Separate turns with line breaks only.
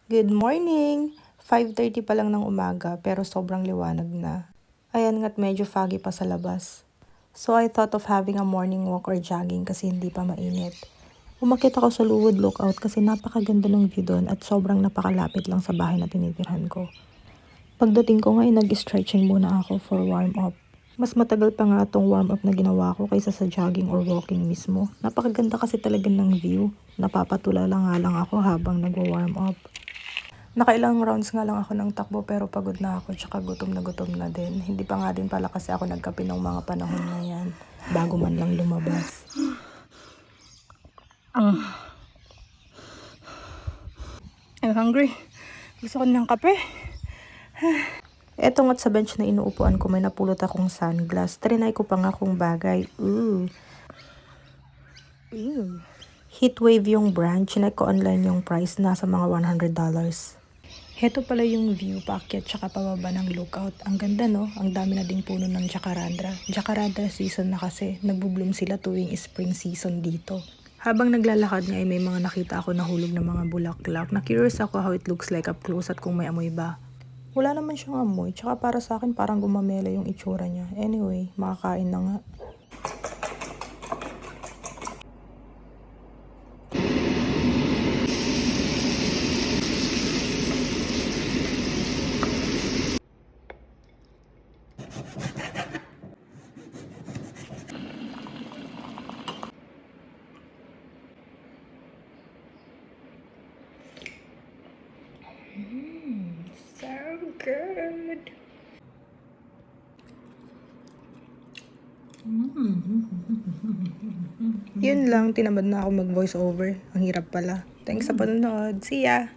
Good morning! 5:30 pa lang ng umaga pero sobrang liwanag na. Ayan nga't medyo foggy pa sa labas. So I thought of having a morning walk or jogging kasi hindi pa mainit. Umakyat ako sa Luwod Lookout kasi napakaganda ng view doon at sobrang napakalapit lang sa bahay na tinitirhan ko. Pagdating ko ngayon nag-stretching muna ako for warm up. Mas matagal pa nga itong warm up na ginawa ko kaysa sa jogging or walking mismo. Napakaganda kasi talaga ng view. Napapatulala nga lang ako habang nagwa-warm up. Nakailang rounds nga lang ako ng takbo pero pagod na ako tsaka gutom na din. Hindi pa nga din pala kasi ako nagkape ng mga panahon na yan bago man lang lumabas. I'm hungry. Gusto ko ng kape. Eto nga't sa bench na inuupuan ko may napulot akong sunglass. Trinay ko pa nga kung bagay. Ooh. Heatwave yung brand. Chinek ko online yung price. Nasa mga $100. Heto pala yung view paakyat tsaka pababa ng lookout. Ang ganda no? Ang dami na ding puno ng jacaranda. Jacaranda season na kasi. Nagbubloom sila tuwing spring season dito. Habang naglalakad nga ay may mga nakita ako nahulog na mga bulaklak. Na-curious ako how it looks like up close at kung may amoy ba. Wala naman siyang amoy. Tsaka para sa akin parang gumamela yung itsura niya. Anyway, makakain na nga. So good! Yun lang, tinamad na ako mag voice over. Ang hirap pala. Thanks sa panonood. See ya!